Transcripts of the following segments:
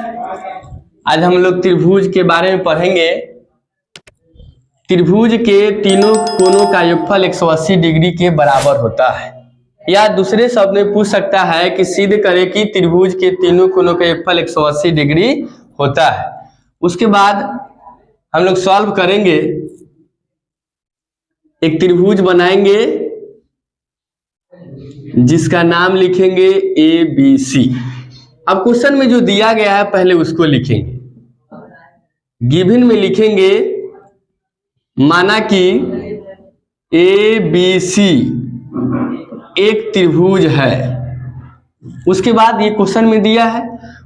आज हम लोग त्रिभुज के बारे में पढ़ेंगे। त्रिभुज के तीनों कोनों का योगफल 180 डिग्री के बराबर होता है। या दूसरे शब्द में पूछ सकता है कि सिद्ध करें कि त्रिभुज के तीनों कोनों का योगफल 180 डिग्री होता है। उसके बाद हम लोग सॉल्व करेंगे, एक त्रिभुज बनाएंगे जिसका नाम लिखेंगे ABC। अब क्वेश्चन में जो दिया गया है पहले उसको लिखेंगे। गिवन में लिखेंगे माना कि ABC एक त्रिभुज है। उसके बाद ये क्वेश्चन में दिया है।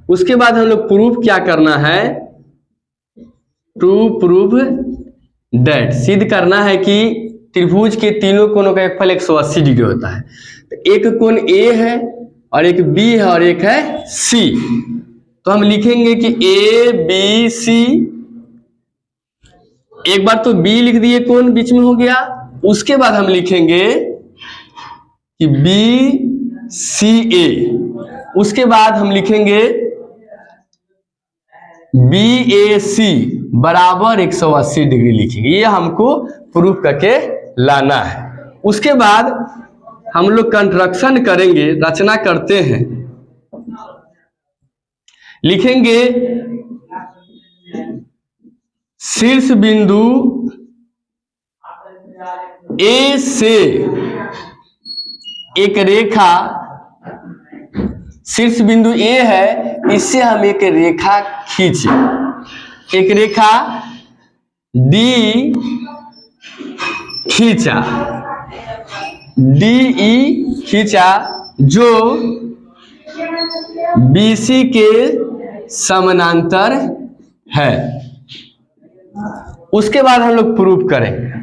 उसके बाद हम लोग प्रूफ क्या करना है, टू प्रूव दैट, सिद्ध करना है कि त्रिभुज के तीनों कोनों का योगफल 180 डिग्री होता है। तो एक कोण A है और एक B है और एक है C। तो हम लिखेंगे कि ABC, एक बार तो B लिख दिए, कोण बीच में हो गया। उसके बाद हम लिखेंगे कि BCA। उसके बाद हम लिखेंगे BAC बराबर 180 डिग्री लिखेंगे। ये हमको प्रूफ करके लाना है। उसके बाद हम लोग कंस्ट्रक्शन करेंगे, रचना करते हैं। लिखेंगे शीर्ष बिंदु A से एक रेखा, शीर्ष बिंदु A है, इससे हम एक रेखा खींचे। एक रेखा D खींचा, DE खींचा, जो BC के समानांतर है। उसके बाद हम लोग प्रूफ करेंगे।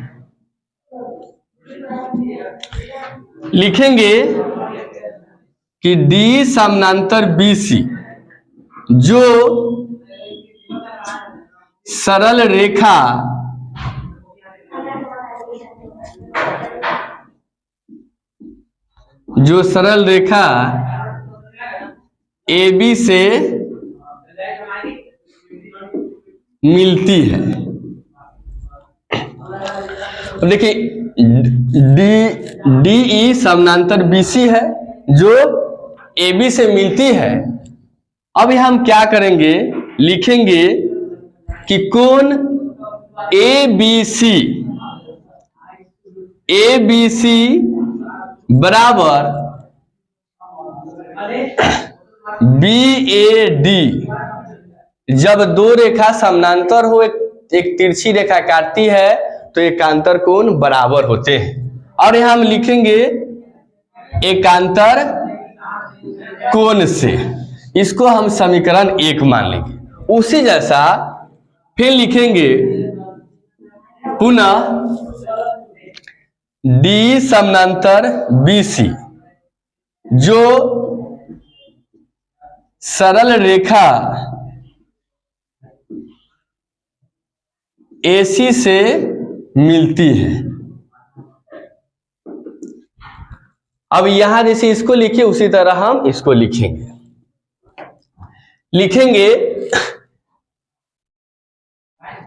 लिखेंगे कि D समानांतर BC जो सरल रेखा AB से मिलती है। देखिए DE समानांतर BC है जो AB से मिलती है। अब हम क्या करेंगे, लिखेंगे कि कोण ABC बराबर BAD। जब दो रेखा समानांतर हो, एक तिरछी रेखा काटती है तो एकांतर कोण बराबर होते हैं। और यहां हम लिखेंगे एकांतर कोण से, इसको हम समीकरण 1 मान लेंगे। उसी जैसा फिर लिखेंगे पुनः D समानांतर BC जो सरल रेखा AC से मिलती है। अब यहां जैसे इसको लिखिए उसी तरह हम इसको लिखेंगे। लिखेंगे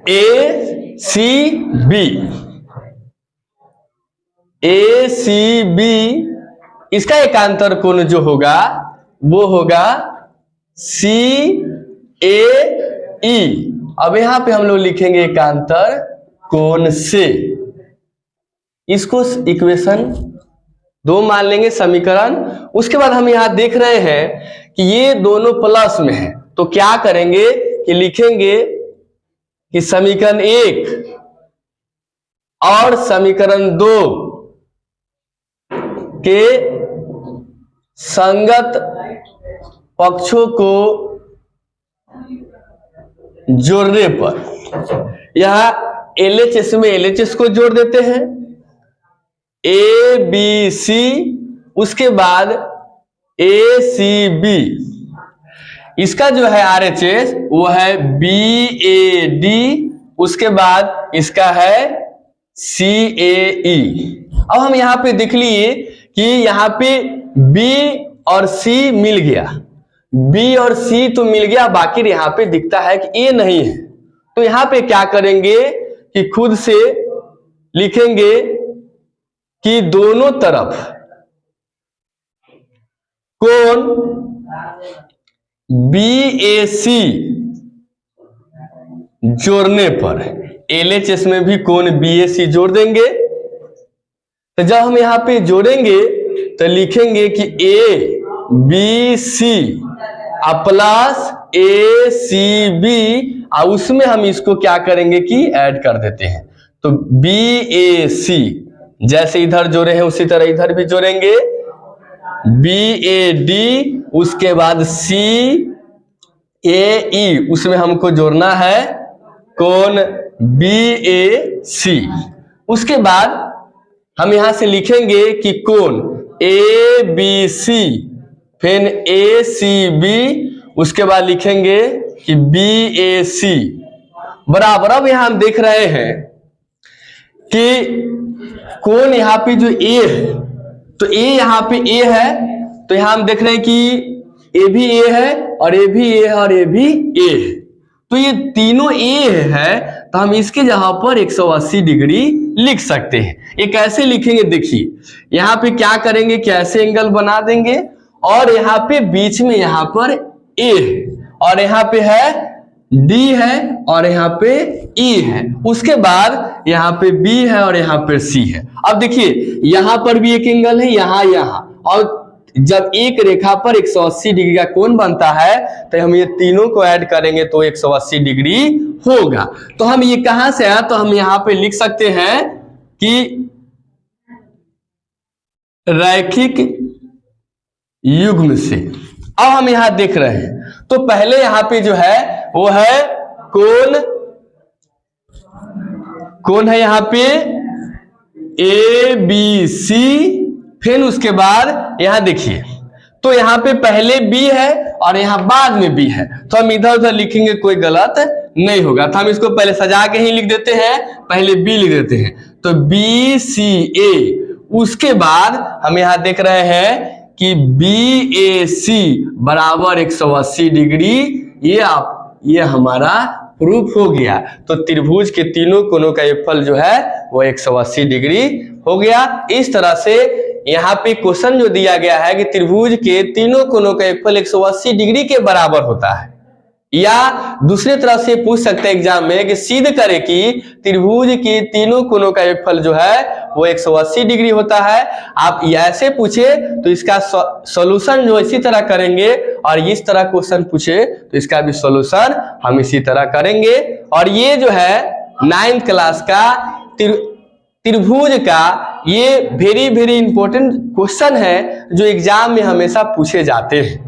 ACB, इसका एकांतर कोण जो होगा वो होगा CAE। अब यहां पे हम लोग लिखेंगे एकांतर कोण से, इसको इक्वेशन 2 मान लेंगे, समीकरण। उसके बाद हम यहां देख रहे हैं कि ये दोनों प्लस में है, तो क्या करेंगे कि लिखेंगे कि समीकरण 1 और समीकरण 2 के संगत पक्षों को जोड़ने पर, यहां LHS में LHS को जोड़ देते हैं, ABC, उसके बाद ACB, इसका जो है RHS वो है BAD, उसके बाद इसका है CAE। अब हम यहाँ पे देख लिए कि यहाँ पे B और C मिल गया, बी और सी तो मिल गया, बाकी यहाँ पे दिखता है कि ए नहीं है। तो यहाँ पे क्या करेंगे कि खुद से लिखेंगे कि दोनों तरफ कोण BAC जोड़ने पर LHS में भी कोण BAC जोड़ देंगे। तो जब हम यहाँ पे जोड़ेंगे तो लिखेंगे कि ABC प्लस ACB, और उसमें हम इसको क्या करेंगे कि ऐड कर देते हैं। तो BAC जैसे इधर जोड़े हैं उसी तरह इधर भी जोड़ेंगे, BAD, उसके बाद CAE, उसमें हमको जोड़ना है कोण BAC। उसके बाद हम यहां से लिखेंगे कि कोण ABC फिर ACB, उसके बाद लिखेंगे कि BAC बराबर। अब यहां हम देख रहे हैं कि कोण यहाँ पे जो A है, तो A यहाँ पे A है, तो यहां हम देख रहे हैं कि A भी A है और A भी A है और A भी A है। तो ये तीनों A है, तो हम इसके जगह पर 180 डिग्री लिख सकते हैं। ये कैसे लिखेंगे देखिए, यहाँ पे क्या करेंगे, कैसे एंगल बना देंगे, और यहाँ पे बीच में यहाँ पर A है और यहाँ पे है D है और यहाँ पे E है, उसके बाद यहाँ पे B है और यहाँ पे C है। अब देखिए यहाँ पर भी एक एंगल है, यहाँ, और जब एक रेखा पर 180 डिग्री का कोण बनता है तो हम ये तीनों को ऐड करेंगे तो 180 डिग्री होगा। तो हम ये कहां से आया, तो हम यहाँ पे लिख सकते हैं कि रैखिक युग्म से। अब हम यहां देख रहे हैं, तो पहले यहां पे जो है वो है कोण है यहाँ पे ABC, फिर उसके बाद यहां देखिए, तो यहाँ पे पहले B है और यहाँ बाद में B है, तो हम इधर उधर लिखेंगे कोई गलत नहीं होगा। तो हम इसको पहले सजा के ही लिख देते हैं, पहले B लिख देते हैं, तो BCA, उसके बाद हम यहाँ देख रहे हैं कि BAC बराबर 180 डिग्री। ये हमारा प्रूफ हो गया। तो त्रिभुज के तीनों कोणों का योगफल जो है वो 180 डिग्री हो गया। इस तरह से यहाँ पे क्वेश्चन जो दिया गया है कि त्रिभुज के तीनों कोणों का योगफल 180 डिग्री के बराबर होता है, या दूसरे तरह से पूछ सकते हैं एग्जाम में कि सिद्ध करें कि त्रिभुज के तीनों कोणों का योगफल जो है वो 180 डिग्री होता है। आप ऐसे पूछे तो इसका सॉल्यूशन जो इसी तरह करेंगे, और इस तरह क्वेश्चन पूछे तो इसका भी सॉल्यूशन हम इसी तरह करेंगे। और ये जो है 9th क्लास का त्रिभुज का ये वेरी इंपॉर्टेंट क्वेश्चन है जो एग्जाम में हमेशा पूछे जाते हैं।